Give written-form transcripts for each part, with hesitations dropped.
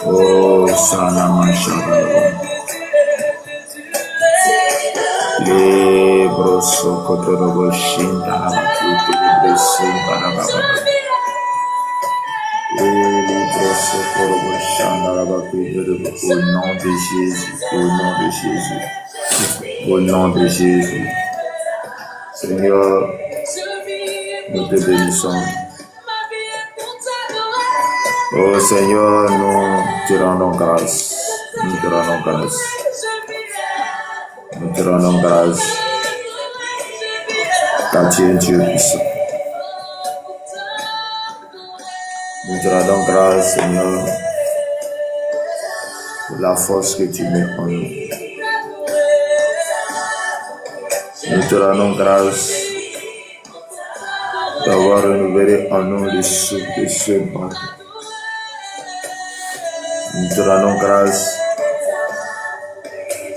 Oh, Salama Shababa. Lebro Sokotorobo Shinda Lebro Sumbarababa. Lebro Sokorobo Shandarabaku. Au nom de Jésus, au nom de Jésus, au nom de Jésus. Seigneur, nous te bénissons. Oh Seigneur, nous te rendons grâce. Nous te rendons grâce. Nous te rendons grâce. Car tu es Dieu puissant. Nous te rendons grâce, Seigneur, pour la force que tu mets en nous. Nous te rendons grâce d'avoir renouvelé en nous le souffle de ce matin. Nous te rendons grâce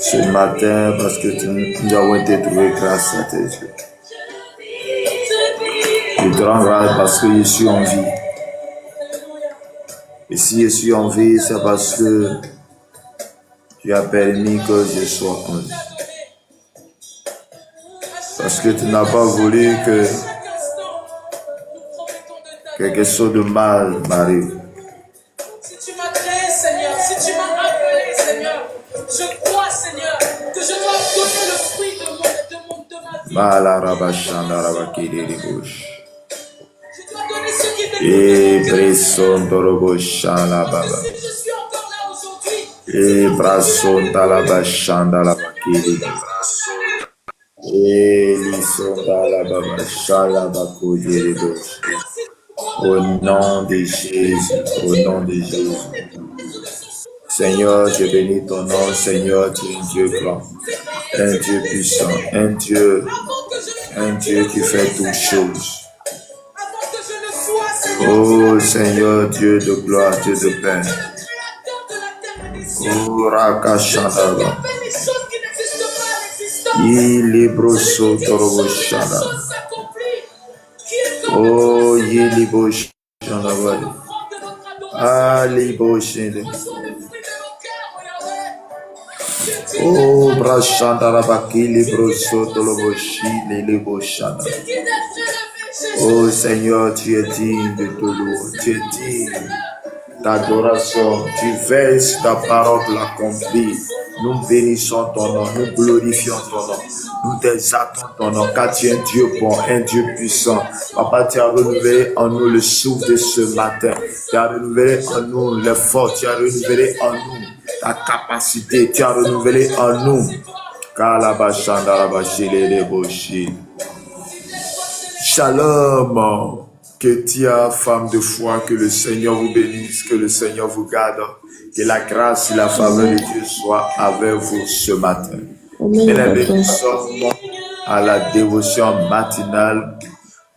ce matin parce que nous avons été trouvés grâce à tes yeux. Je te rends grâce parce que je suis en vie. Et si je suis en vie, c'est parce que tu as permis que je sois en vie. Parce que tu n'as pas voulu que quelque chose de mal m'arrive. Si tu m'as créé, Seigneur, si tu m'as appelé, Seigneur, je crois, Seigneur, que je dois donner le fruit de ma vie. Je dois donner ce qui dépend de moi. Si je suis encore là aujourd'hui, au nom de Jésus, au nom de Jésus. Seigneur, je bénis ton nom. Seigneur, tu es un Dieu grand, un Dieu puissant, un Dieu qui fait toutes choses. Oh Seieur, Dieu de gloire, Dieu de paix. Oh Rakashandaba. Ilibroso Toroboshana. Oh Yiliboshandaba. Aliboshende. Oh Brashandarabaki Libroso Toroboshi Liliboshana. Oh Seigneur, tu es digne de tout louange, tu es digne d'adoration, tu verses ta parole l'accomplir. Nous bénissons ton nom, nous glorifions ton nom, nous exaltons ton nom, car tu es un Dieu bon, un Dieu puissant. Papa, tu as renouvelé en nous le souffle de ce matin, tu as renouvelé en nous l'effort, tu as renouvelé en nous ta capacité, tu as renouvelé en nous. Shalom, Ketia, femme de foi, que le Seigneur vous bénisse, que le Seigneur vous garde, que la grâce et la faveur de Dieu soient avec vous ce matin. Bien-aimés, nous sommes à la dévotion matinale.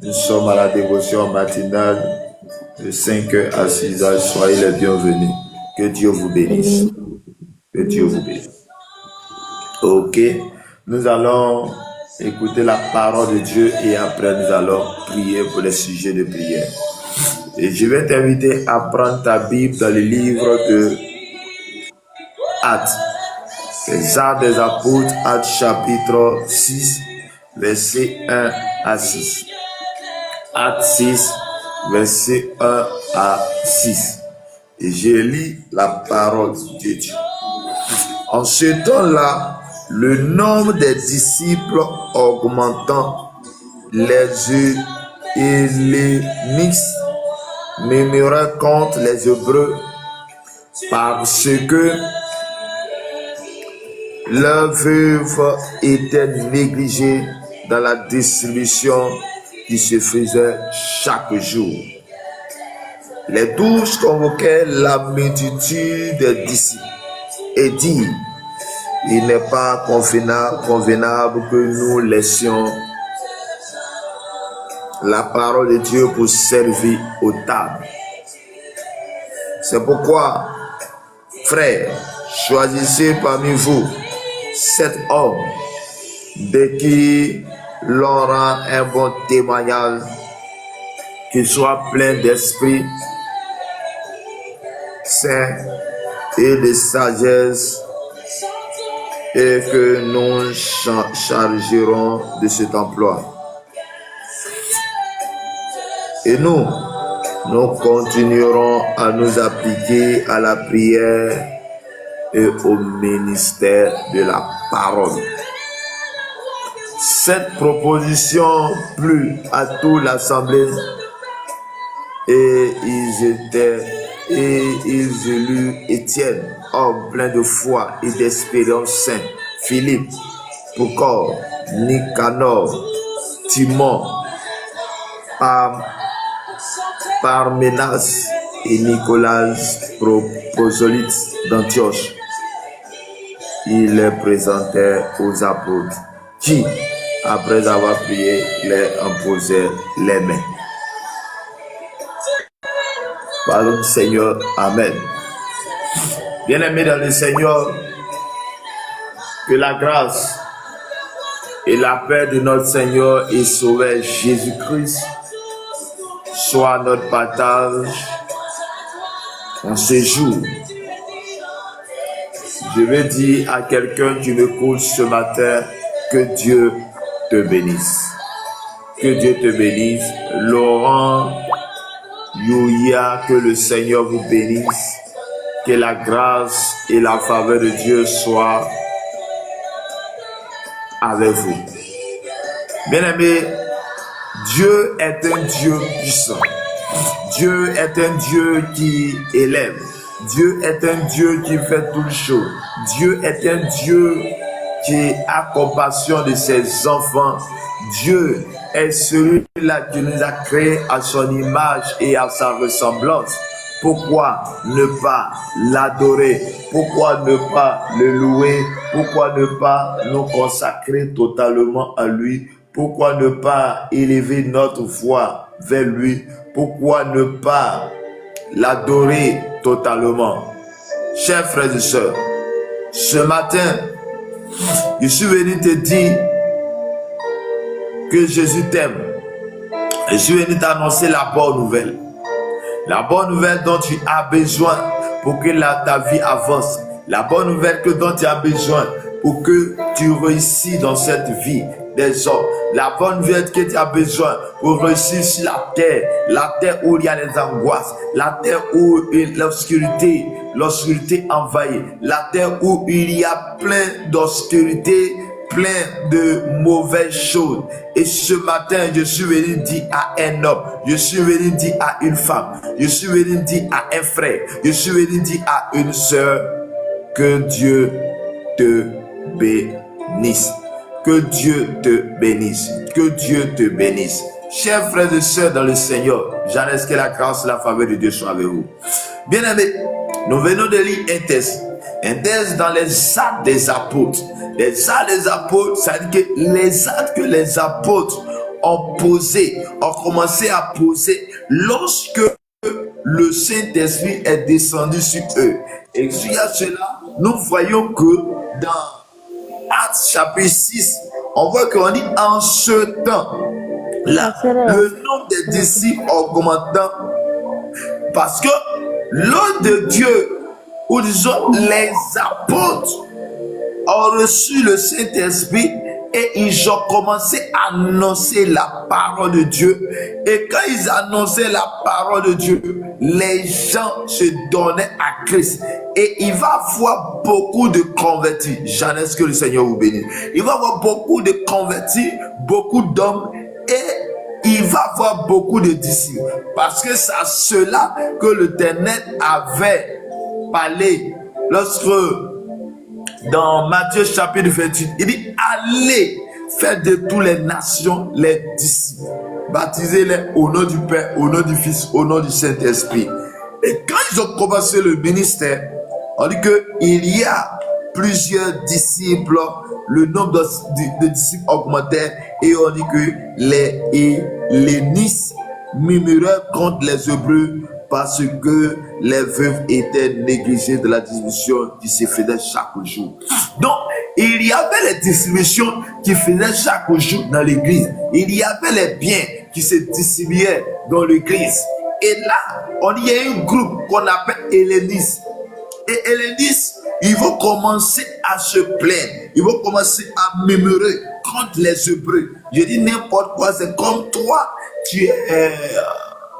Nous sommes à la dévotion matinale de 5h à 6h. Soyez les bienvenus. Que Dieu vous bénisse. Que Dieu vous bénisse. Ok, nous allons écouter la parole de Dieu et après nous allons prier pour les sujets de prière. Et je vais t'inviter à prendre ta Bible dans le livre de Actes. Les Actes des Apôtres, Actes chapitre 6, verset 1 à 6. Actes 6, verset 1 à 6. Et je lis la parole de Dieu. En ce temps-là, le nombre des disciples augmentant, les Hellénistes murmuraient contre les Hébreux parce que leurs veuves étaient négligées dans la distribution qui se faisait chaque jour. Les 12 convoquaient la multitude des disciples et dirent: il n'est pas convenable que nous laissions la parole de Dieu pour servir aux tables. C'est pourquoi, frères, choisissez parmi vous 7 hommes de qui l'on rend un bon témoignage, qu'ils soient pleins d'esprit saint et de sagesse, et que nous chargerons de cet emploi. Et nous continuerons à nous appliquer à la prière et au ministère de la parole. Cette proposition plut à toute l'assemblée et ils élurent Étienne, homme plein de foi et d'espérance sainte, Philippe, Procor, Nicanor, Timon, Parménas et Nicolas, prosélyte d'Antioche. Ils les présentèrent aux apôtres qui, après avoir prié, leur imposèrent les mains. Parlons du Seigneur. Amen. Bien-aimés dans le Seigneur, que la grâce et la paix de notre Seigneur et Sauveur Jésus-Christ soit notre partage en ce jour. Je vais dire à quelqu'un qui m'écoute ce matin que Dieu te bénisse. Que Dieu te bénisse. Laurent, Youya, que le Seigneur vous bénisse. Que la grâce et la faveur de Dieu soient avec vous. Bien-aimés, Dieu est un Dieu puissant. Dieu est un Dieu qui élève. Dieu est un Dieu qui fait toutes choses. Dieu est un Dieu qui a compassion de ses enfants. Dieu est celui-là qui nous a créés à son image et à sa ressemblance. Pourquoi ne pas l'adorer? Pourquoi ne pas le louer? Pourquoi ne pas nous consacrer totalement à lui? Pourquoi ne pas élever notre voix vers lui? Pourquoi ne pas l'adorer totalement? Chers frères et sœurs, ce matin, je suis venu te dire que Jésus t'aime. Je suis venu t'annoncer la bonne nouvelle. La bonne nouvelle dont tu as besoin pour que ta vie avance. La bonne nouvelle dont tu as besoin pour que tu réussisses dans cette vie des hommes. La bonne nouvelle que tu as besoin pour réussir sur la terre où il y a les angoisses, la terre où l'obscurité envahit, la terre où il y a plein d'obscurité, plein de mauvaises choses. Et ce matin, je suis venu dire à un homme, je suis venu dire à une femme, je suis venu dire à un frère, je suis venu dire à une sœur, que Dieu te bénisse. Que Dieu te bénisse. Que Dieu te bénisse. Chers frères et sœurs dans le Seigneur, j'annonce que la grâce et la faveur de Dieu soient avec vous. Bien-aimés, nous venons de lire un texte dans les actes des apôtres. Les actes des apôtres, ça veut dire que les actes que les apôtres ont commencé à poser lorsque le Saint-Esprit est descendu sur eux. Et suite à cela, nous voyons que dans Actes chapitre 6, on voit qu'on dit en ce temps, là, le nombre des disciples augmentant parce que l'œuvre de Dieu, ou disons les apôtres, ont reçu le Saint-Esprit et ils ont commencé à annoncer la parole de Dieu. Et quand ils annonçaient la parole de Dieu, les gens se donnaient à Christ. Et il va y avoir beaucoup de convertis. J'en ai ce que le Seigneur vous bénisse. Il va y avoir beaucoup de convertis, beaucoup d'hommes et il va y avoir beaucoup de disciples. Parce que c'est à cela que l'Éternel avait parlé lorsque dans Matthieu chapitre 28, il dit allez faire de toutes les nations les disciples, baptisez-les au nom du Père, au nom du Fils, au nom du Saint-Esprit. Et quand ils ont commencé le ministère, on dit qu'il y a plusieurs disciples, le nombre de disciples augmentait et on dit que les hellénistes murmuraient contre les Hébreux parce que les veuves étaient négligées de la distribution qui se faisait chaque jour. Donc, il y avait les distributions qui faisaient chaque jour dans l'église. Il y avait les biens qui se distribuaient dans l'église. Et là, il y a un groupe qu'on appelle hellénistes. Et hellénistes, ils vont commencer à se plaindre. Ils vont commencer à murmurer contre les Hébreux. Je dis n'importe quoi, c'est comme toi, tu es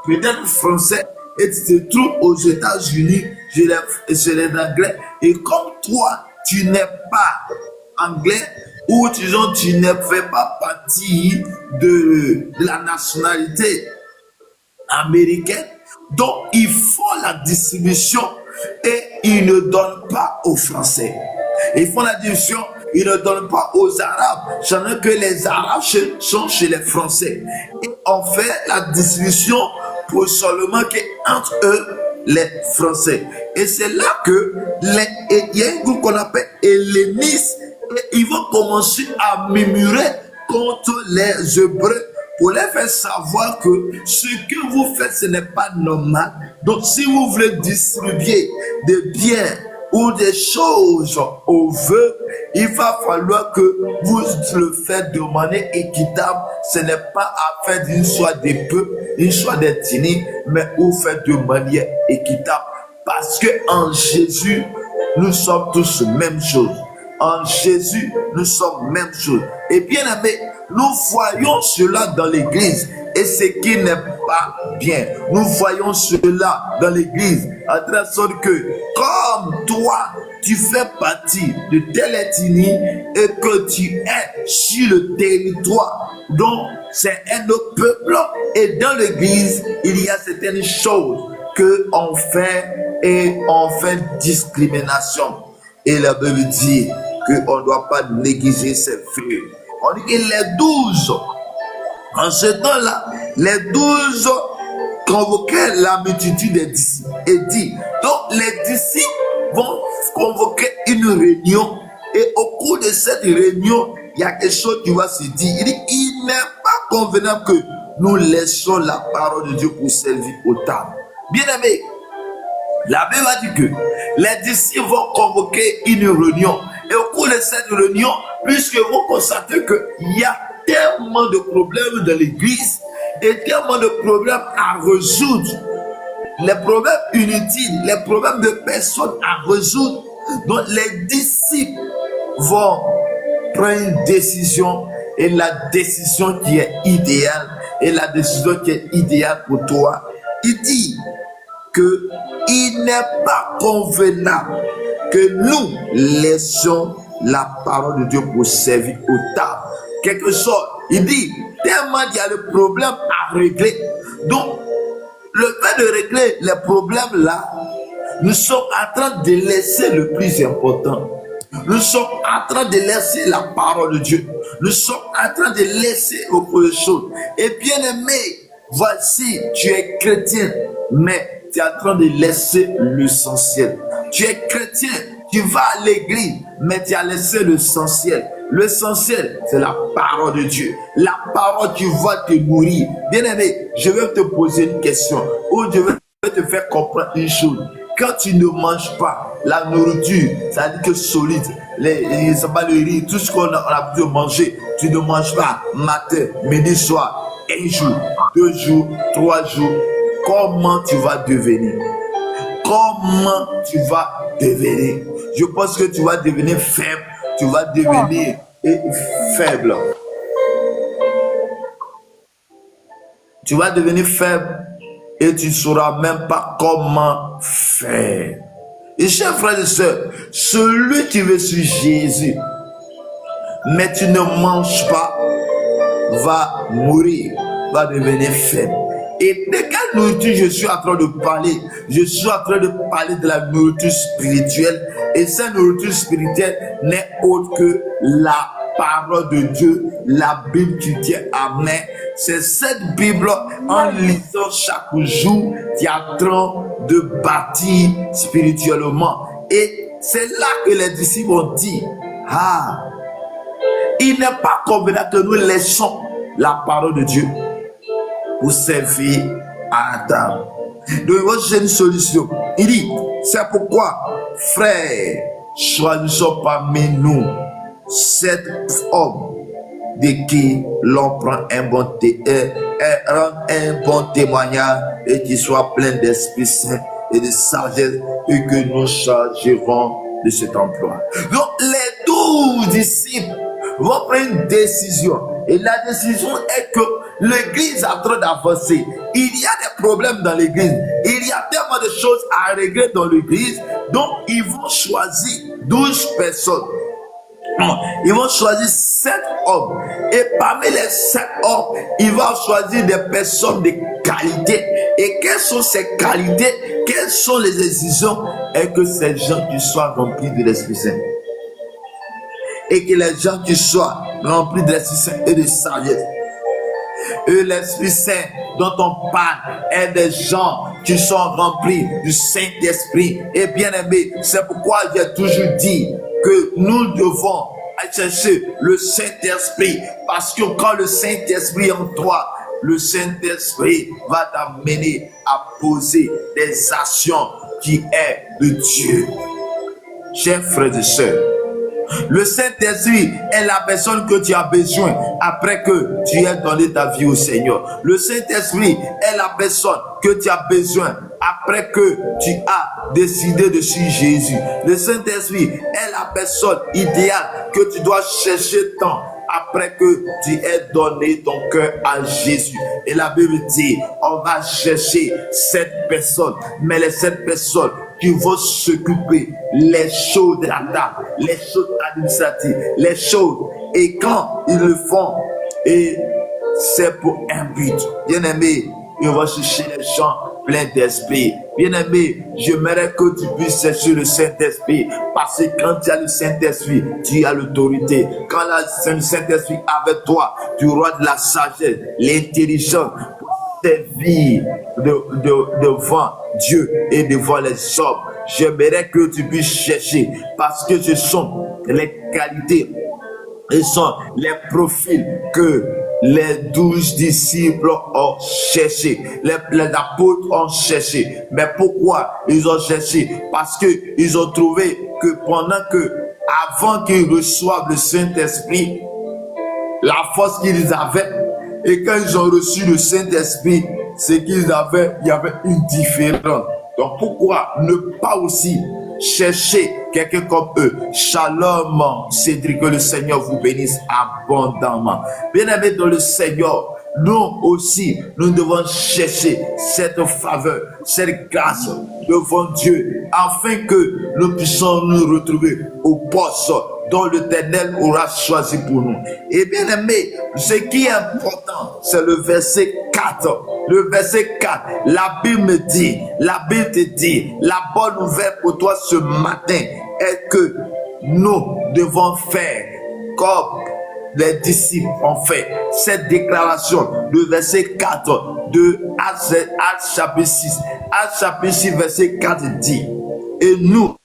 peut-être français, et tu te trouves aux États-Unis, je les anglais, et comme toi, tu n'es pas anglais, ou tu ne fais pas partie de la nationalité américaine, donc ils font la distribution et ils ne donnent pas aux Français. Ils font la distribution, ils ne donnent pas aux Arabes, sachant que les Arabes sont chez les Français. Et on fait la distribution pour seulement qu'entre eux, les Français. Et c'est là que il y a un groupe qu'on appelle hellénistes et ils vont commencer à murmurer contre les Hébreux pour les faire savoir que ce que vous faites, ce n'est pas normal. Donc, si vous voulez distribuer des biens ou des choses aux vœux, il va falloir que vous le faites de manière équitable. Ce n'est pas à faire d'une soit des peu, une soit des dîners, mais vous faites de manière équitable. Parce que en Jésus, nous sommes tous même chose. En Jésus, nous sommes même chose. Et bien aimé, nous voyons cela dans l'église et ce qui n'est pas bien. Nous voyons cela dans l'église à telle sorte que comme toi, tu fais partie de telle ethnie et que tu es sur le territoire dont c'est un autre peuple et dans l'église, il y a certaines choses que on fait et on fait discrimination. Et la Bible dit qu'on ne doit pas négliger ses feux. On dit que les 12, en ce temps-là, les 12 convoquaient la multitude des disciples et dit, donc les disciples vont convoquer une réunion et au cours de cette réunion, il y a quelque chose qui va se dire. Il dit, il n'est pas convenable que nous laissons la parole de Dieu pour servir aux tables. Bien aimé, la Bible a dit que les disciples vont convoquer une réunion. Et au cours de cette réunion, puisque vous constatez qu'il y a tellement de problèmes dans l'église et tellement de problèmes à résoudre, les problèmes inutiles, les problèmes de personnes à résoudre, donc les disciples vont prendre une décision et la décision qui est idéale et la décision qui est idéale pour toi, il dit que il n'est pas convenable que nous laissions la parole de Dieu pour servir aux tables. Quelque chose, il dit, tellement il y a le problème à régler. Donc, le fait de régler les problèmes là, nous sommes en train de laisser le plus important. Nous sommes en train de laisser la parole de Dieu. Nous sommes en train de laisser autre chose. Et bien aimé, voici, tu es chrétien, mais tu es en train de laisser l'essentiel. Tu es chrétien, tu vas à l'église, mais tu as laissé l'essentiel. L'essentiel, c'est la parole de Dieu. La parole qui va te nourrir. Bien aimé, je vais te poser une question ou je vais te faire comprendre une chose. Quand tu ne manges pas la nourriture, ça dit que solide, les riz, tout ce qu'on a pu manger, tu ne manges pas matin, midi, soir, un jour, 2 jours, 3 jours, comment tu vas devenir? Comment tu vas devenir? Je pense que tu vas devenir faible, tu vas devenir faible. Tu vas devenir faible et tu ne sauras même pas comment faire. Et chers frères et sœurs, celui qui veut suivre Jésus, mais tu ne manges pas, va mourir, va devenir faible. Et de quelle nourriture je suis en train de parler? Je suis en train de parler de la nourriture spirituelle. Et cette nourriture spirituelle n'est autre que la parole de Dieu, la Bible qui tient à main. C'est cette Bible, en lisant chaque jour, qui est en train de bâtir spirituellement. Et c'est là que les disciples ont dit, il n'est pas convenable que nous laissons la parole de Dieu pour servir à Adam. Donc, j'ai une solution. Il dit, c'est pourquoi, frères, choisissons parmi nous 7 hommes de qui l'on prend un bon témoignage et qui soit plein d'Esprit Saint et de sagesse et que nous chargerons de cet emploi. Donc, les 12 disciples vont prendre une décision. Et la décision est que l'église est en train d'avancer. Il y a des problèmes dans l'église. Il y a tellement de choses à régler dans l'église. Donc, ils vont choisir 12 personnes. Ils vont choisir 7 hommes. Et parmi les 7 hommes, ils vont choisir des personnes de qualité. Et quelles sont ces qualités? Quelles sont les décisions? Et que ces gens qui soient remplis de l'Esprit Saint. Et que les gens qui soient remplis de l'Esprit Saint et de sagesse. Et l'Esprit Saint dont on parle est des gens qui sont remplis du Saint-Esprit. Et bien aimé, c'est pourquoi j'ai toujours dit que nous devons chercher le Saint-Esprit. Parce que quand le Saint-Esprit est en toi, le Saint-Esprit va t'amener à poser des actions qui est de Dieu. Chers frères et sœurs, le Saint-Esprit est la personne que tu as besoin après que tu aies donné ta vie au Seigneur. Le Saint-Esprit est la personne que tu as besoin après que tu as décidé de suivre Jésus. Le Saint-Esprit est la personne idéale que tu dois chercher tant après que tu aies donné ton cœur à Jésus. Et la Bible dit, on va chercher cette personne, mais les 7 personnes qui vont s'occuper les choses de la table, les choses administratives, les choses. Et quand ils le font, et c'est pour un but. Bien aimé, ils vont chercher les gens pleins d'esprit. Bien aimé, j'aimerais que tu puisses chercher le Saint-Esprit. Parce que quand tu as le Saint-Esprit, tu as l'autorité. Quand le Saint-Esprit est avec toi, tu auras de la sagesse, l'intelligence pour servir devant Dieu et devant les hommes. J'aimerais que tu puisses chercher parce que ce sont les qualités, ce sont les profils que les 12 disciples ont cherché, les apôtres ont cherché. Mais pourquoi ils ont cherché? Parce que ils ont trouvé que avant qu'ils reçoivent le Saint-Esprit, la force qu'ils avaient, et quand ils ont reçu le Saint-Esprit, c'est qu'il y avait une différence. Donc pourquoi ne pas aussi chercher quelqu'un comme eux? Shalom, Cédric, que le Seigneur vous bénisse abondamment. Bien-aimés dans le Seigneur, nous aussi, nous devons chercher cette faveur, cette grâce devant Dieu, afin que nous puissions nous retrouver au poste dont l'Éternel aura choisi pour nous. Et bien aimé, ce qui est important, c'est le verset 4. Le verset 4, la Bible te dit, la bonne nouvelle pour toi ce matin est que nous devons faire comme les disciples ont fait. Cette déclaration, le verset 4 de Actes chapitre 6. Actes chapitre 6, verset 4 dit, et nous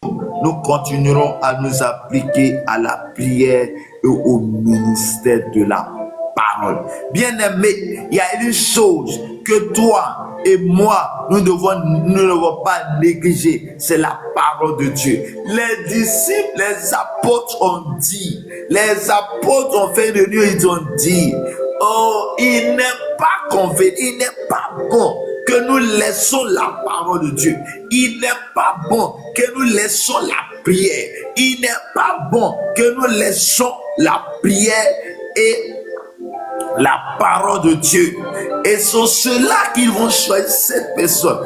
continuerons à nous appliquer à la prière et au ministère de la parole. Bien-aimé, il y a une chose que toi et moi, nous ne devons pas négliger, c'est la parole de Dieu. Les disciples, les apôtres ont dit, les apôtres ont fait de Dieu, ils ont dit, oh, il n'est pas convenu, il n'est pas bon que nous laissons la parole de Dieu. Il n'est pas bon que nous laissons la prière. Il n'est pas bon que nous laissons la prière et la parole de Dieu. Et c'est cela qu'ils vont choisir cette personne.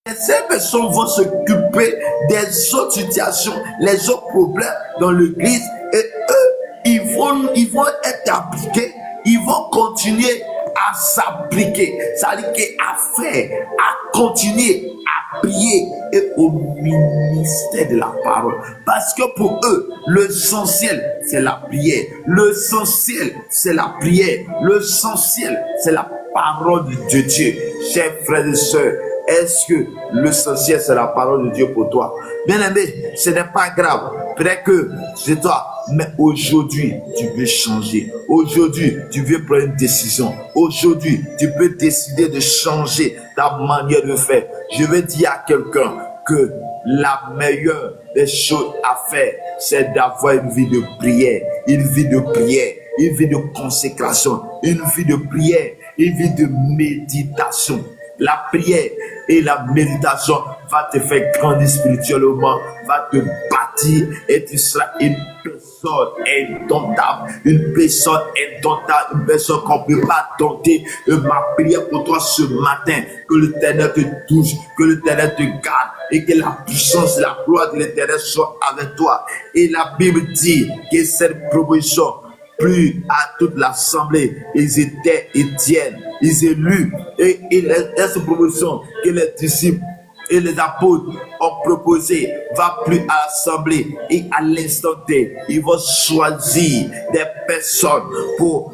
Ces personnes vont s'occuper des autres situations, les autres problèmes dans l'église, et eux, ils vont être appliqués, ils vont continuer à s'appliquer, c'est-à-dire à faire, à continuer à prier et au ministère de la parole. Parce que pour eux, l'essentiel, c'est la prière. L'essentiel, c'est la prière. L'essentiel, c'est la parole de Dieu. Chers frères et sœurs, est-ce que l'essentiel, c'est la parole de Dieu pour toi? Bien aimé, ce n'est pas grave. Peut-être que c'est toi. Mais aujourd'hui, tu veux changer. Aujourd'hui, tu veux prendre une décision. Aujourd'hui, tu peux décider de changer ta manière de faire. Je veux dire à quelqu'un que la meilleure des choses à faire, c'est d'avoir une vie de prière, une vie de prière, une vie de consécration, une vie de prière, une vie de méditation. La prière et la méditation va te faire grandir spirituellement, va te bâtir et tu seras une personne indomptable, une personne qu'on ne peut pas dompter. Ma prière pour toi ce matin, que l'Éternel te touche, que l'Éternel te garde et que la puissance et la gloire de l'Éternel soient avec toi. Et la Bible dit que cette proposition plus à toute l'assemblée, ils étaient Étienne, ils élus, et cette proposition que les disciples et les apôtres ont proposé va plus à l'assemblée, et à l'instant T, ils vont choisir des personnes pour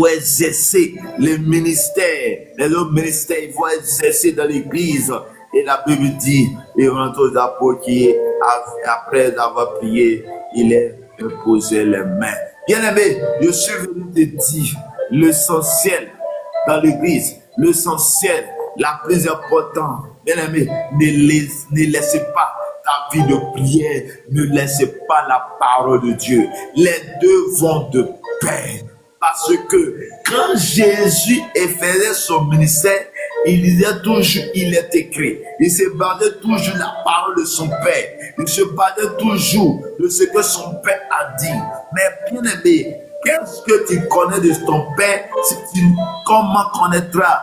exercer les ministères, les autres ministères, ils vont exercer dans l'église. Et la Bible dit, et on entend les apôtres qui, après avoir prié, il est imposé les mains. Bien-aimé, je suis venu te dire l'essentiel dans l'église, l'essentiel, la plus importante. Bien-aimé, ne laissez pas ta vie de prière, ne laissez pas la parole de Dieu. Les deux vont de pair. Parce que quand Jésus faisait son ministère, il disait toujours, il est écrit. Il se basait toujours la parole de son Père. Il se basait toujours de ce que son Père a dit. Mais bien aimé, qu'est-ce que tu connais de ton Père? Comment connaîtras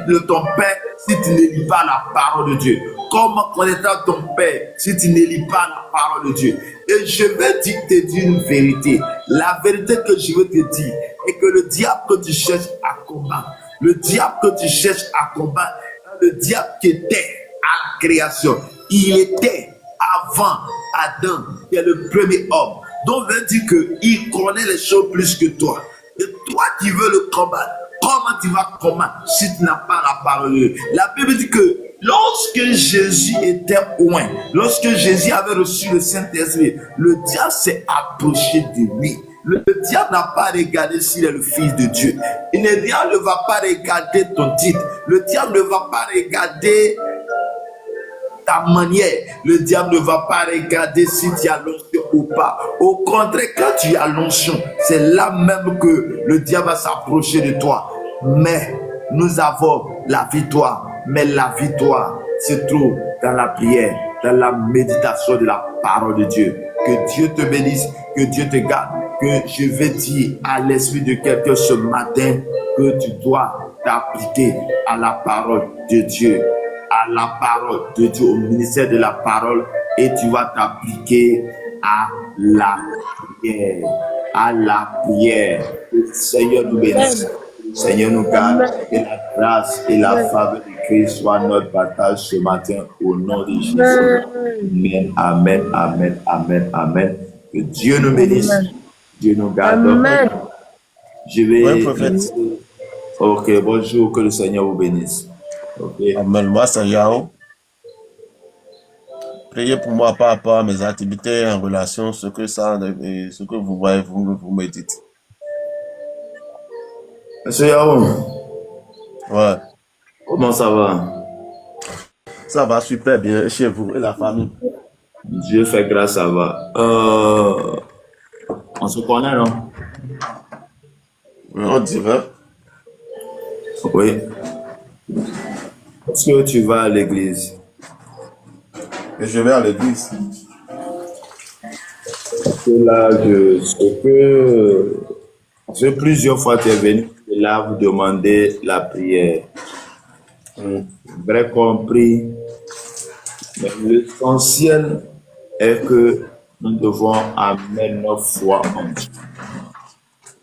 de ton Père si tu ne lis pas la parole de Dieu? Comment connaîtras ton Père si tu ne lis pas la parole de Dieu? Et je vais te dire une vérité. La vérité que je veux te dire est que le diable que tu cherches à combattre, le diable que tu cherches à combattre, le diable qui était à la création, il était avant Adam, qui est le premier homme. Donc, veut dire qu'il connaît les choses plus que toi. Et toi qui veux le combattre, comment tu vas combattre si tu n'as pas la parole de Dieu? La Bible dit que lorsque Jésus était loin, lorsque Jésus avait reçu le Saint-Esprit, le diable s'est approché de lui. Le diable n'a pas regardé s'il est le Fils de Dieu. Le diable ne va pas regarder ton titre. Le diable ne va pas regarder ta manière. Le diable ne va pas regarder si tu as l'onction ou pas. Au contraire, quand tu as l'onction, c'est là même que le diable va s'approcher de toi. Mais nous avons la victoire. Mais la victoire se trouve dans la prière, dans la méditation de la parole de Dieu. Que Dieu te bénisse, que Dieu te garde. Que je vais dire à l'esprit de quelqu'un ce matin que tu dois t'appliquer à la parole de Dieu, à la parole de Dieu, au ministère de la parole, et tu vas t'appliquer à la prière, à la prière. Que le Seigneur nous bénisse, Seigneur nous garde, et la grâce et la faveur de Christ soit notre partage ce matin au nom de Jésus. Amen, amen, amen, amen, amen. Que Dieu nous bénisse. Dieu nous garde. Amen. Je vais. Oui, prophète. Ok, bonjour, que le Seigneur vous bénisse. Okay. Amen. Moi, c'est Yao. Priez pour moi par rapport à mes activités en relation, ce que vous voyez, vous me dites. Monsieur Yao, Ouais. comment ça va? Ça va super bien chez vous et la famille. Dieu fait grâce, ça va. On se connaît, non? On dirait. Oui. Est-ce que tu vas à l'église? Et je vais à l'église. Parce que là, parce que plusieurs fois tu es venu là vous demander la prière. Vrai compris. Mais l'essentiel est que nous devons amener notre foi en Dieu.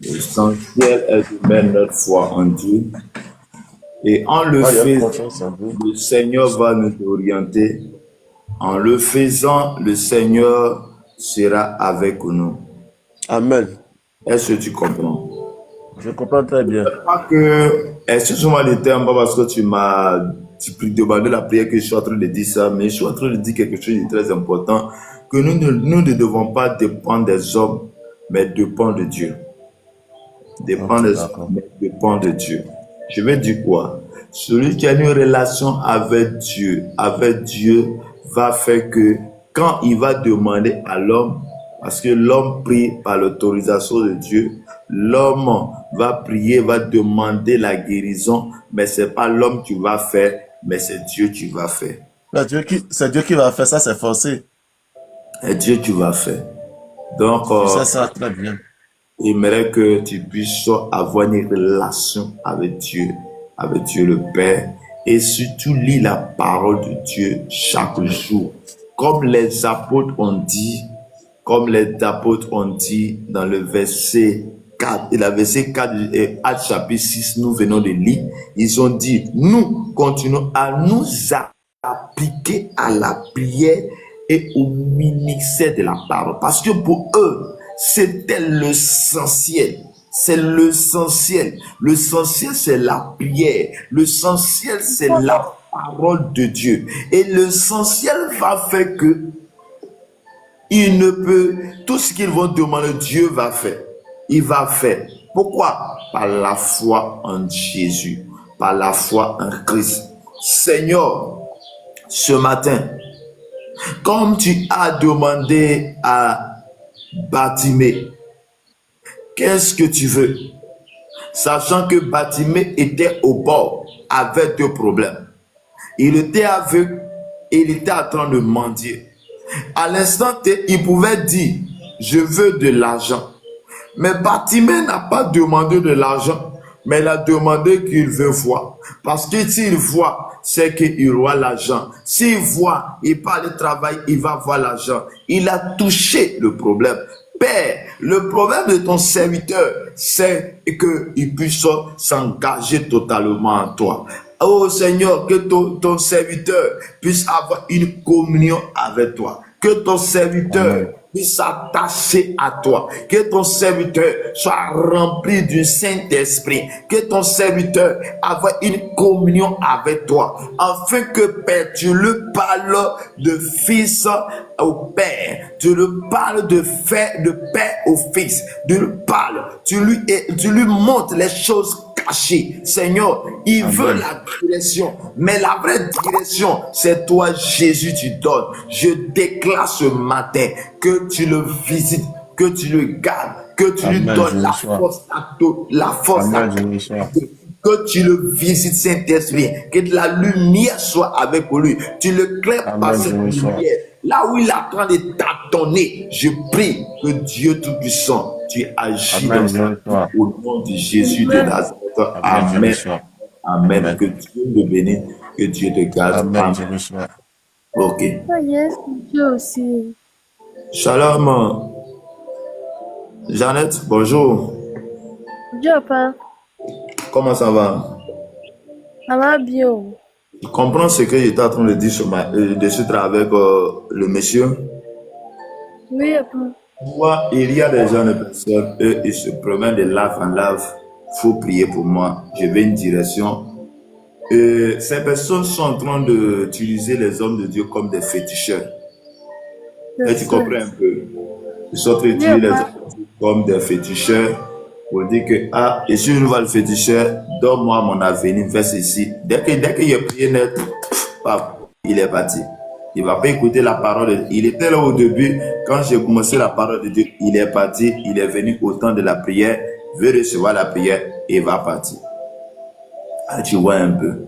L'essentiel est de mettre notre foi en Dieu. Et en le Moi, j'ai faisant, confiance en vous. le Seigneur va nous orienter. En le faisant, le Seigneur sera avec nous. Amen. Est-ce que tu comprends? Je comprends très bien. Pas que, excuse-moi le terme, pas parce que tu m'as demandé la prière que je suis en train de dire ça, mais je suis en train de dire quelque chose de très important, que nous ne devons pas dépendre des hommes, mais dépendre de Dieu. Dépendre Ok, des d'accord. hommes, mais dépendre de Dieu. Je veux dire quoi? Celui qui a une relation avec Dieu va faire que quand il va demander à l'homme, parce que l'homme prie par l'autorisation de Dieu, l'homme va prier, va demander la guérison, mais c'est pas l'homme qui va faire, mais c'est Dieu qui va faire. C'est Dieu qui va faire ça, c'est forcé. C'est Dieu qui va faire. Donc, Je sais ça très bien. j'aimerais que tu puisses avoir une relation avec Dieu le Père, et surtout lis la parole de Dieu chaque jour. Comme les apôtres ont dit, dans le verset 4, et la verset 4 et Actes chapitre 6, nous venons de lire, ils ont dit, nous continuons à nous appliquer à la prière et au ministère de la parole. Parce que pour eux, c'était l'essentiel. C'est l'essentiel. L'essentiel, c'est la prière. L'essentiel, c'est la parole de Dieu. Et l'essentiel va faire que tout ce qu'ils vont demander, Dieu va faire. Il va faire. Pourquoi? Par la foi en Jésus. Par la foi en Christ. Seigneur, ce matin, comme tu as demandé à Bartimée, qu'est-ce que tu veux? Sachant que Bartimée était au bord, avait deux problèmes. Il était aveugle et il était en train de mendier. À l'instant T, il pouvait dire, je veux de l'argent. Mais Bartimée n'a pas demandé de l'argent, mais il a demandé qu'il veut voir. Parce que s'il voit, c'est qu'il aura l'argent. S'il voit, il parle de travail, il va voir l'argent. Il a touché le problème. Père, le problème de ton serviteur, c'est qu'il puisse s'engager totalement en toi. Oh Seigneur, que ton serviteur puisse avoir une communion avec toi. Que ton serviteur puisse s'attacher à toi. Que ton serviteur soit rempli du Saint-Esprit. Que ton serviteur avoir une communion avec toi. Afin que Père, tu lui parles de fils au Père. Tu lui parles de père au fils. Tu lui parles. Tu lui montres les choses cachées. Seigneur, il veut la direction. Mais la vraie direction, c'est toi, Jésus, tu donnes. Je déclare ce matin que tu le visites, que tu le gardes, que tu lui donnes la force, que tu le visites, Saint-Esprit, que la lumière soit avec lui. Tu le claires par cette lumière. Là où il est en train de tâtonner, je prie que Dieu Tout-Puissant, tu agis dans sa vie au nom de Jésus de Nazareth. Amen. Amen. Que Dieu te bénisse, que Dieu te garde. Amen. Ok. Dieu aussi. Shalom. Jeannette, bonjour. Dieu, papa. Comment ça va? Ça va bien. Tu comprends ce que j'étais en train de dire de suite avec le monsieur? Oui, papa. Moi, il y a des gens de personnes, eux, ils se promènent de lave en lave. Il faut prier pour moi. Je vais une direction. Ces personnes sont en train d'utiliser les hommes de Dieu comme des féticheurs. Et tu comprends un peu? Ils sont en train d'utiliser les hommes de Dieu comme des féticheurs. Pour dire que, ah, et si je vois le féticheur, donne-moi mon avenir, fais ceci. Dès qu'il a prié net, paf, il est parti. Il ne va pas écouter la parole. Il était là au début, quand j'ai commencé la parole de Dieu, il est parti, il est venu au temps de la prière, veut recevoir la prière et va partir. Ah, tu vois un peu.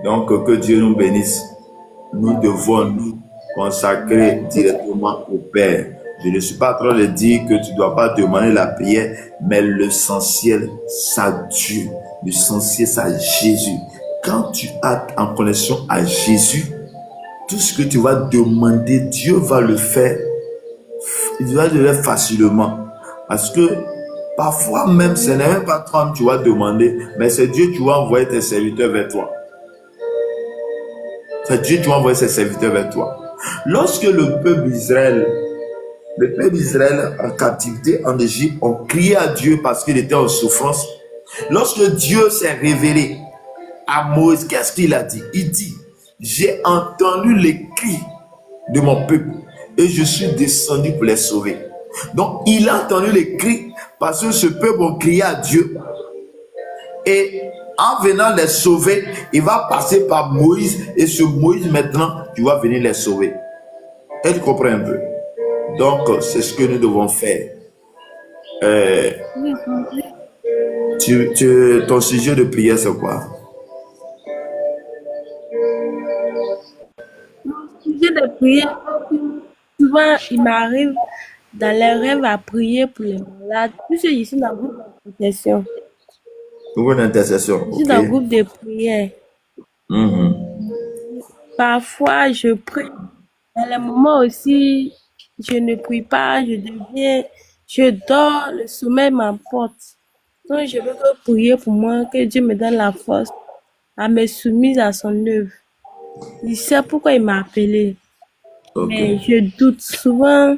Donc, que Dieu nous bénisse. Nous devons nous consacrer directement au Père. Je ne suis pas en train de dire que tu ne dois pas demander la prière, mais l'essentiel, c'est à Dieu. L'essentiel, c'est à Jésus. Quand tu es en connexion à Jésus, tout ce que tu vas demander, Dieu va le faire. Il va le faire facilement. Parce que parfois même, ce n'est même pas toi que tu vas demander, mais c'est Dieu qui va envoyer tes serviteurs vers toi. C'est Dieu qui va envoyer ses serviteurs vers toi. Lorsque le peuple d'Israël en captivité en Égypte, ont crié à Dieu parce qu'il était en souffrance. Lorsque Dieu s'est révélé à Moïse, qu'est-ce qu'il a dit? Il dit, j'ai entendu les cris de mon peuple et je suis descendu pour les sauver. Donc, il a entendu les cris parce que ce peuple a crié à Dieu. Et en venant les sauver, il va passer par Moïse et ce Moïse maintenant, tu vas venir les sauver. Elle comprend un peu. Donc, c'est ce que nous devons faire. Ton sujet de prière, c'est quoi? Mon sujet de prière, souvent, il m'arrive dans les rêves à prier pour les malades. Puisque je suis dans le groupe d'intercession. Groupe d'intercession, Je suis dans le groupe de prière. Parfois, je prie. Dans les moments aussi, je ne prie pas, je dors, le sommeil m'emporte. Donc, je veux que prier pour moi, que Dieu me donne la force à me soumettre à son œuvre. Il sait pourquoi il m'a appelé. Mais je doute souvent.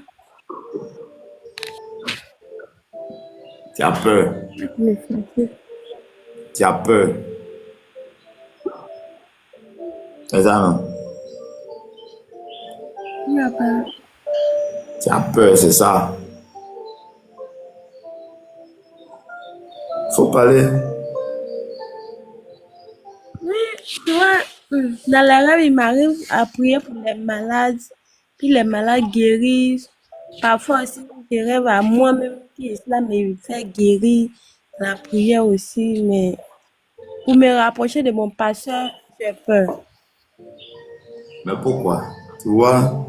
Tu as peur. Tu as peur. C'est ça, non? Tu as peur, c'est ça. Faut parler. Oui, souvent, dans les rêves, il m'arrive à prier pour les malades, puis les malades guérissent. Parfois aussi, je rêve à moi-même qui est là, me fait guérir. La prière aussi, mais pour me rapprocher de mon pasteur, j'ai peur. Mais pourquoi? Tu vois,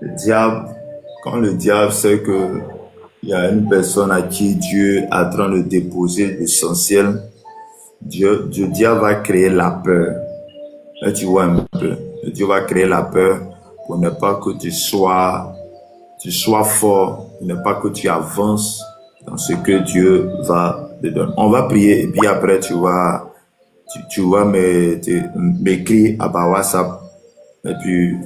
le diable, quand le diable sait que il y a une personne à qui Dieu est en train de déposer l'essentiel, le diable va créer la peur. Là, tu vois un peu. Dieu va créer la peur pour ne pas que tu sois fort, pour ne pas que tu avances dans ce que Dieu va te donner. On va prier et puis après tu vas m'écrire à WhatsApp et puis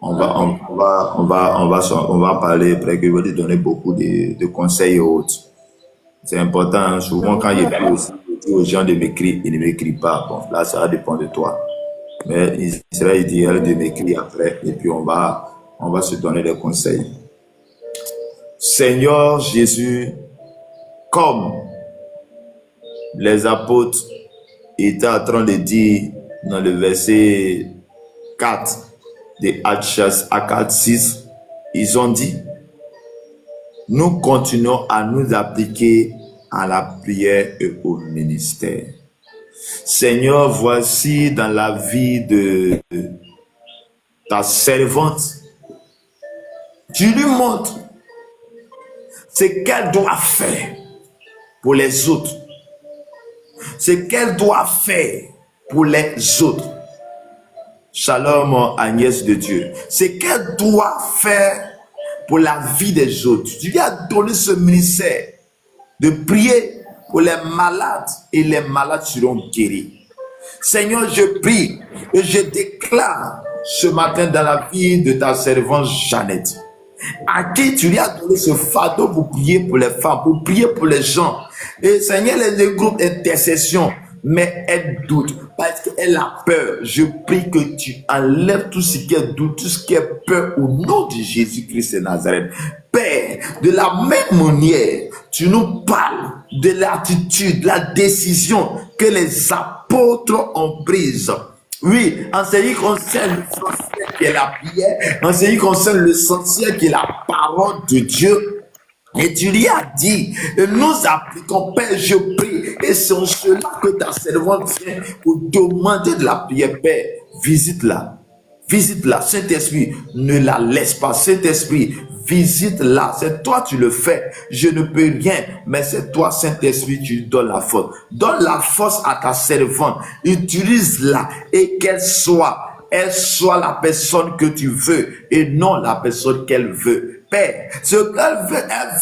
on va parler après que je vais te donner beaucoup de conseils et autres. C'est important, hein. Souvent quand il prie aussi, je dis aux gens de m'écrire, ils ne m'écrivent pas. Bon, là ça dépend de toi. Mais il serait idéal de m'écrire après et puis on va se donner des conseils. Seigneur Jésus, comme les apôtres étaient en train de dire dans le verset 4 de Actes 6, ils ont dit, nous continuons à nous appliquer à la prière et au ministère. Seigneur, voici dans la vie de ta servante, tu lui montres ce qu'elle doit faire pour les autres, ce qu'elle doit faire pour les autres. Shalom, Agnès de Dieu. Ce qu'elle doit faire pour la vie des autres. Tu lui as donné ce ministère de prier pour les malades et les malades seront guéris. Seigneur, je prie et je déclare ce matin dans la vie de ta servante Jeannette, à qui tu lui as donné ce fardeau pour prier pour les femmes, pour prier pour les gens. Et Seigneur, les groupes d'intercession, mais elle doute parce qu'elle a peur. Je prie que tu enlèves tout ce qui est doute, tout ce qui est peur au nom de Jésus-Christ de Nazareth. Père, de la même manière, tu nous parles de l'attitude, la décision que les apôtres ont prise. Oui, en ce qui concerne l'essentiel qui est la prière, en ce qui concerne l'essentiel qui est la parole de Dieu, et tu lui as dit, nous appliquons, Père, je prie, et c'est en cela que ta servante vient pour demander de la prière. Père, visite-la. Visite-la, Saint-Esprit, ne la laisse pas. Saint-Esprit, visite-la. C'est toi, tu le fais. Je ne peux rien, mais c'est toi, Saint-Esprit, tu donnes la force. Donne la force à ta servante. Utilise-la et elle soit la personne que tu veux et non la personne qu'elle veut. Père, ce qu'elle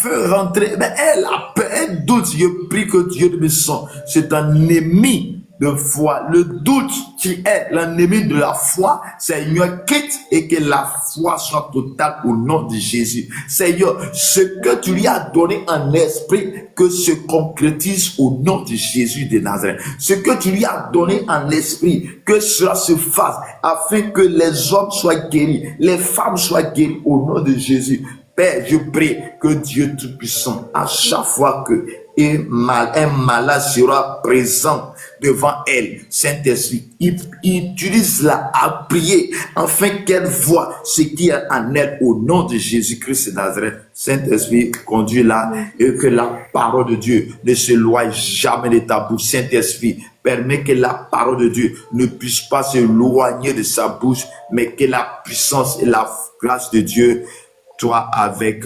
veut rentrer, mais elle a peur, elle doute. Je prie que Dieu me sent. C'est un ennemi de foi. Le doute qui est l'ennemi de la foi, Seigneur, quitte et que la foi soit totale au nom de Jésus. Seigneur, ce que tu lui as donné en esprit, que se concrétise au nom de Jésus de Nazareth. Ce que tu lui as donné en esprit, que cela se fasse afin que les hommes soient guéris, les femmes soient guéries au nom de Jésus. Père, je prie que Dieu Tout-Puissant, à chaque fois que un malade sera présent devant elle, Saint-Esprit, utilise-la à prier afin qu'elle voie ce qui est en elle au nom de Jésus-Christ de Nazareth. Saint-Esprit, conduis-la et que la parole de Dieu ne s'éloigne jamais de ta bouche. Saint-Esprit, permet que la parole de Dieu ne puisse pas s'éloigner de sa bouche, mais que la puissance et la grâce de Dieu soient avec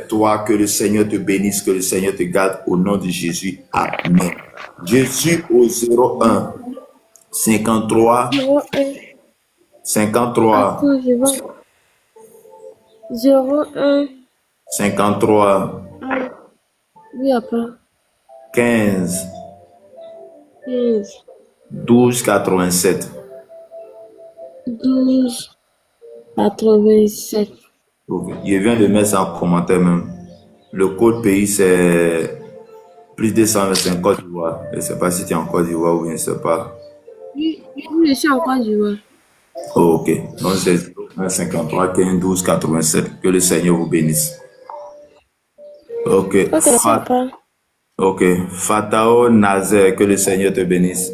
toi, que le Seigneur te bénisse, que le Seigneur te garde au nom de Jésus. Amen. Je suis au 01 53 53 Attends, je vois. 01. 53 Oui, après. 15 15. 12 87. 12. 87. Ok. Je viens de mettre ça en commentaire même. Le code pays c'est plus de 125 Côte d'Ivoire. Je ne sais pas si tu es en Côte d'Ivoire ou je ne sais pas. Oui, je suis en Côte d'Ivoire. Oh, ok. Donc c'est 53 15 12 87. Que le Seigneur vous bénisse. Ok. Ok. Fatao Nazer, que le Seigneur te bénisse.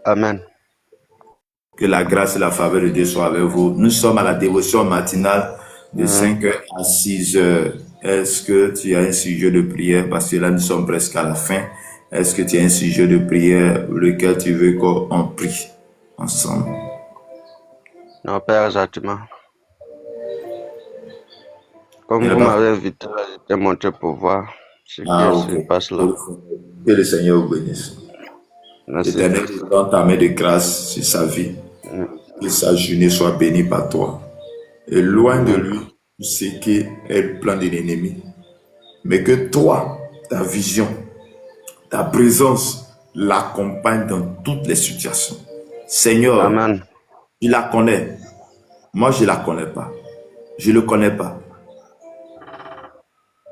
Amen. Que la grâce et la faveur de Dieu soient avec vous. Nous sommes à la dévotion matinale de 5h à 6h. Est-ce que tu as un sujet de prière? Parce que là, nous sommes presque à la fin. Est-ce que tu as un sujet de prière lequel tu veux qu'on prie ensemble? Non, Père, exactement. Comme vous m'avez invité, j'étais monté pour voir ce qui se passe là. Que le Seigneur vous bénisse. L'Éternel dans ta main de grâce sur sa vie. Que sa journée soit bénie par toi. Et loin de lui, tout ce qui est le plan de l'ennemi. Mais que toi, ta vision, ta présence l'accompagne dans toutes les situations. Seigneur, Amen. tu la connais. Moi, je ne la connais pas. Je ne le connais pas.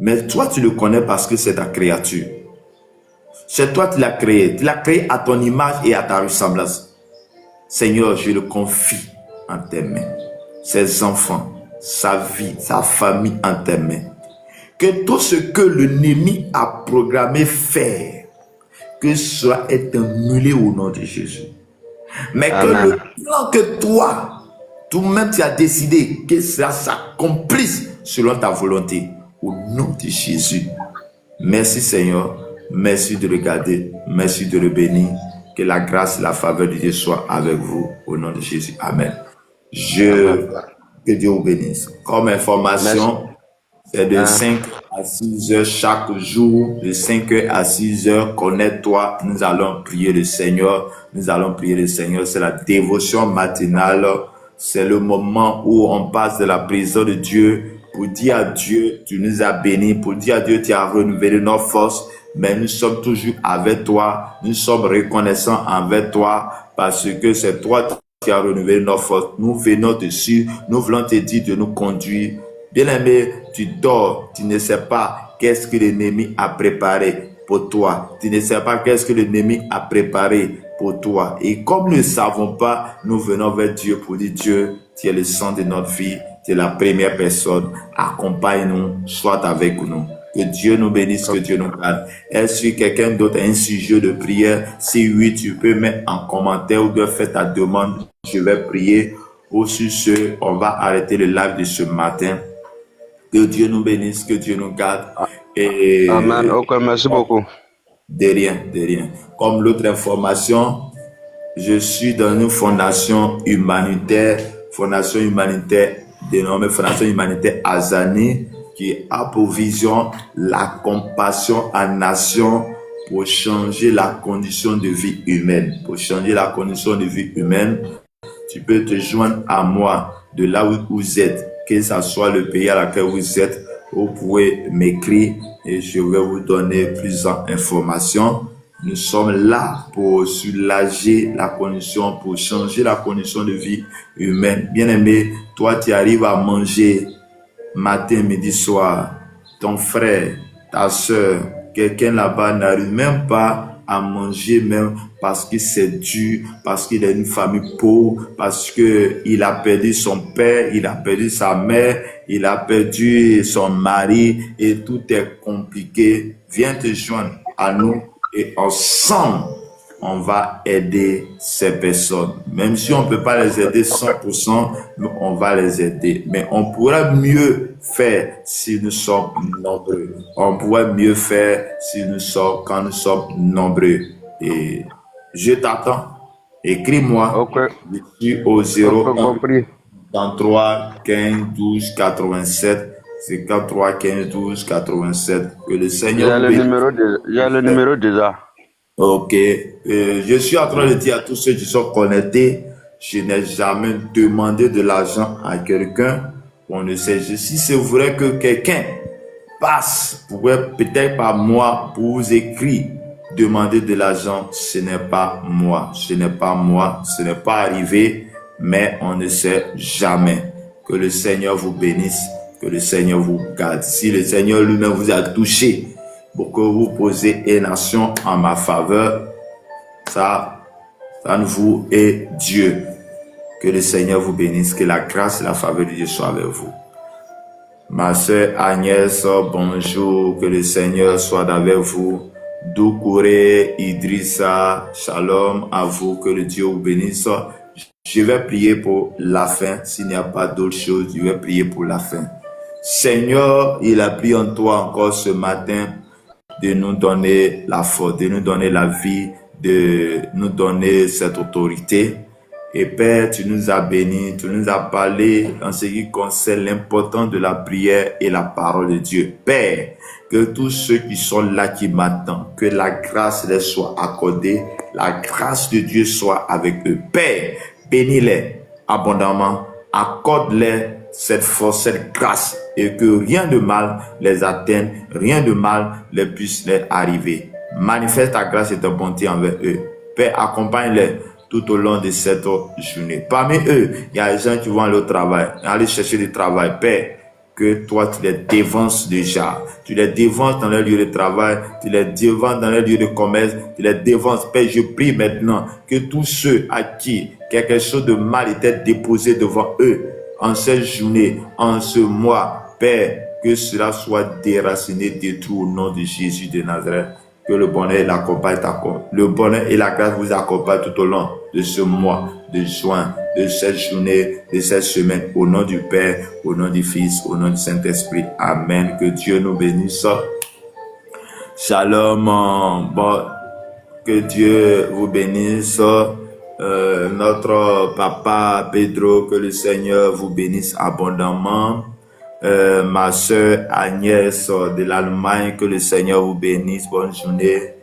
Mais toi, tu le connais parce que c'est ta créature. C'est toi qui l'as créé. Tu l'as créé à ton image et à ta ressemblance. Seigneur, je le confie en tes mains. Ses enfants, sa vie, sa famille en tes mains. Que tout ce que l'ennemi a programmé faire, que cela est annulé au nom de Jésus. Mais Amen. Que le plan que toi, toi-même tu as décidé, que cela s'accomplisse selon ta volonté. Au nom de Jésus. Merci Seigneur. Merci de le garder. Merci de le bénir. Que la grâce et la faveur de Dieu soient avec vous. Au nom de Jésus. Amen. Que Dieu vous bénisse. Comme information, c'est de 5 à 6 heures chaque jour. De 5 heures à 6 heures, connais-toi. Nous allons prier le Seigneur. Nous allons prier le Seigneur. C'est la dévotion matinale. C'est le moment où on passe de la prison de Dieu pour dire à Dieu, tu nous as bénis. Pour dire à Dieu, tu as renouvelé nos forces. Mais nous sommes toujours avec toi. Nous sommes reconnaissants envers toi parce que c'est toi qui as renouvelé nos forces. Nous venons dessus. Nous voulons te dire de nous conduire. Bien-aimé, tu dors. Tu ne sais pas qu'est-ce que l'ennemi a préparé pour toi. Tu ne sais pas qu'est-ce que l'ennemi a préparé pour toi. Et comme nous ne savons pas, nous venons vers Dieu pour dire, Dieu, tu es le sang de notre vie, tu es la première personne. Accompagne-nous, sois avec nous. Que Dieu nous bénisse, que Dieu nous garde. Est-ce que quelqu'un d'autre a un sujet de prière? Si oui, tu peux mettre en commentaire ou bien faire ta demande. Je vais prier. Ou sur ce, on va arrêter le live de ce matin. Que Dieu nous bénisse, que Dieu nous garde. Et Amen. Ok, merci beaucoup. De rien. Comme l'autre information, je suis dans une fondation humanitaire dénommée Fondation humanitaire Azani, qui a pour vision la compassion en nation pour changer la condition de vie humaine. Pour changer la condition de vie humaine, tu peux te joindre à moi de là où vous êtes, que ce soit le pays à laquelle vous êtes. Vous pouvez m'écrire et je vais vous donner plus d'informations. Nous sommes là pour soulager la condition, pour changer la condition de vie humaine. Bien-aimé, toi, tu arrives à manger matin, midi, soir. Ton frère, ta soeur, quelqu'un là-bas n'arrive même pas à manger même parce que c'est dur, parce qu'il a une famille pauvre, parce que il a perdu son père, il a perdu sa mère, il a perdu son mari et tout est compliqué. Viens te joindre à nous et ensemble, on va aider ces personnes. Même si on ne peut pas les aider 100%, on va les aider. Mais on pourra mieux faire si nous sommes nombreux. On pourrait mieux faire quand nous sommes nombreux. Et je t'attends. Écris-moi. Ok. Je suis au 01 compris. 33 15 12 87. C'est 43 15 12 87. Que le Seigneur. Il y a le numéro déjà. Ok. Je suis en train de dire à tous ceux qui sont connectés, je n'ai jamais demandé de l'argent à quelqu'un. On ne sait. Si c'est vrai que quelqu'un passe, peut-être par moi, pour vous écrire, demander de l'argent, ce n'est pas moi. Ce n'est pas arrivé, mais on ne sait jamais. Que le Seigneur vous bénisse, que le Seigneur vous garde. Si le Seigneur lui-même vous a touché, pour que vous posez une action en ma faveur, ça ne vous est Dieu. Que le Seigneur vous bénisse, que la grâce et la faveur de Dieu soient avec vous. Ma sœur Agnès, bonjour, que le Seigneur soit avec vous. Doucouré, Idrissa, shalom à vous, que le Dieu vous bénisse. Je vais prier pour la fin. S'il n'y a pas d'autre chose, je vais prier pour la fin. Seigneur, il a pris en toi encore ce matin de nous donner la force, de nous donner la vie, de nous donner cette autorité. Et Père, tu nous as bénis, tu nous as parlé en ce qui concerne l'importance de la prière et la parole de Dieu. Père, que tous ceux qui sont là, qui m'attendent, que la grâce leur soit accordée, la grâce de Dieu soit avec eux. Père, bénis-les abondamment, accorde-les cette force, cette grâce, et que rien de mal les atteigne, rien de mal les puisse les arriver. Manifeste ta grâce et ta bonté envers eux. Père, accompagne-les tout au long de cette journée. Parmi eux, il y a des gens qui vont aller au travail, aller chercher du travail. Père, que toi, tu les dévances déjà. Tu les dévances dans leur lieu de travail, tu les dévances dans leur lieu de commerce, tu les dévances. Père, je prie maintenant que tous ceux à qui quelque chose de mal était déposé devant eux, en cette journée, en ce mois, Père, que cela soit déraciné, détruit au nom de Jésus de Nazareth. Que le bonheur et le bonheur et la grâce vous accompagnent tout au long de ce mois de juin, de cette journée, de cette semaine. Au nom du Père, au nom du Fils, au nom du Saint-Esprit. Amen. Que Dieu nous bénisse. Shalom. Bon, que Dieu vous bénisse. Notre papa Pedro, que le Seigneur vous bénisse abondamment. Ma soeur Agnès de l'Allemagne, que le Seigneur vous bénisse, bonne journée.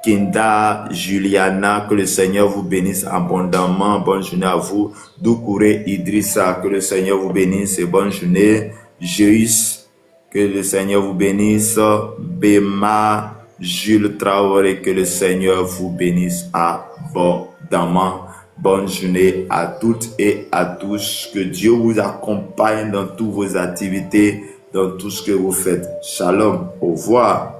Kinda Juliana, que le Seigneur vous bénisse abondamment, bonne journée à vous. Doucouré Idrissa, que le Seigneur vous bénisse et bonne journée. Jéus, que le Seigneur vous bénisse. Bema Jules Traoré, que le Seigneur vous bénisse abondamment. Bonne journée à toutes et à tous. Que Dieu vous accompagne dans toutes vos activités, dans tout ce que vous faites. Shalom. Au revoir.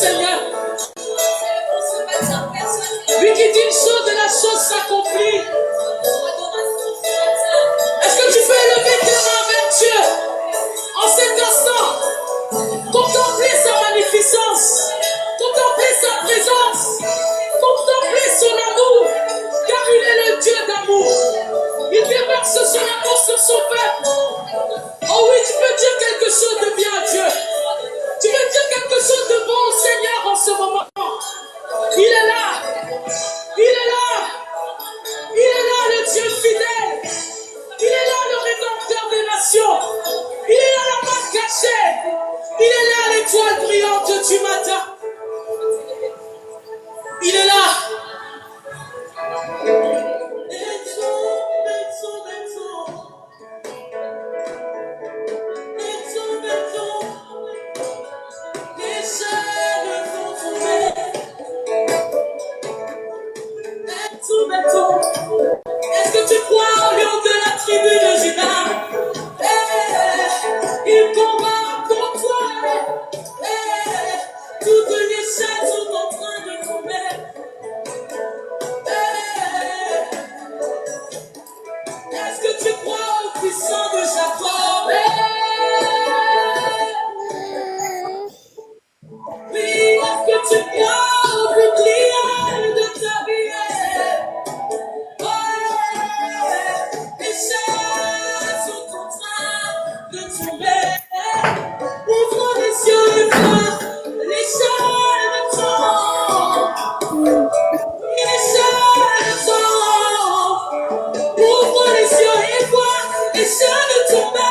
Seigneur. Lui qui dit une chose et la chose s'accomplit. Est-ce que tu peux élever tes mains vers Dieu en cet instant? Contempler sa magnificence, contempler sa présence, contempler son amour, car il est le Dieu d'amour. Il déverse son amour sur son peuple. Oh oui, tu peux dire quelque chose de bien à Dieu. Tu veux dire quelque chose de bon au Seigneur en ce moment. Il est là. Il est là. Il est là, le Dieu fidèle. Il est là, le rédempteur des nations. Il est là, la main cachée. Il est là, l'étoile brillante du matin. Il est là. Est-ce que tu crois au lion de la tribu de Judas? Il combat pour toi. Toutes les chaînes sont en train de tomber. Est-ce que tu crois au puissant de Jacob? Oui, est-ce que tu crois au bouclier de ta vie? Les chaînes sont en train de tomber. Ouvre les yeux et vois. Les chaînes tombent. Les chaînes tombent. Ouvre les yeux et vois. Les chaînes tombent.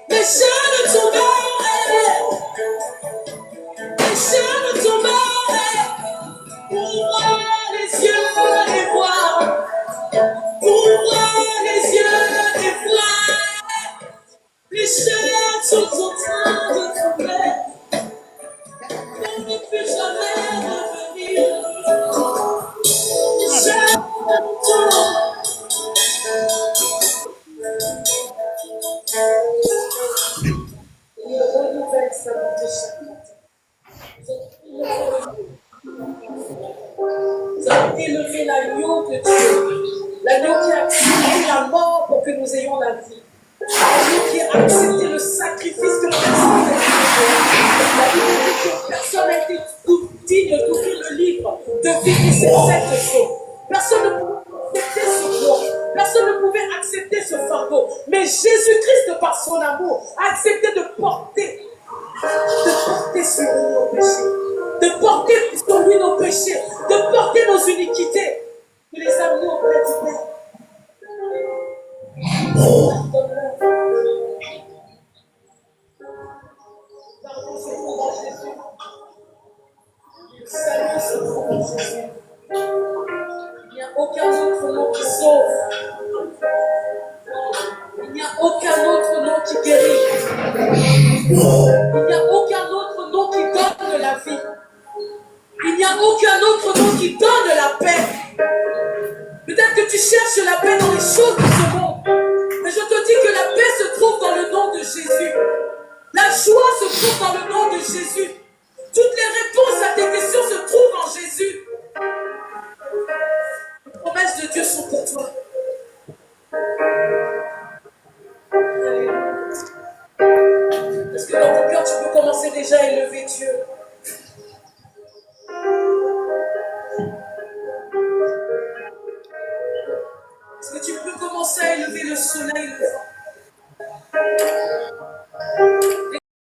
Les chaînes tombent. Les chaînes tombent. Ouvre les yeux et vois. Ouvre les yeux et vois. Les chaînes sont en train de tomber. On ne peut jamais revenir. Les chaînes tombent. Il renouvelle sa bonté chaque matin. Vous avez élevé l'agneau de Dieu. L'agneau qui a accepté la mort pour que nous ayons la vie. L'agneau qui a accepté le sacrifice que personne n'a été digne d'ouvrir le livre de vie et ces 7 jours. Personne ne pouvait accepter ce poids. Personne ne pouvait accepter ce fardeau. Mais Jésus-Christ, par son amour, a accepté de porter sur lui nos péchés. De porter sur lui nos péchés. De porter nos iniquités. De les amener auprès du Père. Pardon, c'est pour Jésus. Le salut se trouve en Jésus. Il n'y a aucun autre nom qui sauve. Il n'y a aucun autre nom qui guérit. Il n'y a aucun autre nom qui donne la vie. Il n'y a aucun autre nom qui donne la paix. Peut-être que tu cherches la paix dans les choses de ce monde. Mais je te dis que la paix se trouve dans le nom de Jésus. La joie se trouve dans le nom de Jésus. Toutes les réponses à tes questions se trouvent en Jésus. Les promesses de Dieu sont pour toi. Est-ce que dans ton cœur, tu peux commencer déjà à élever Dieu? Est-ce que tu peux commencer à élever le soleil?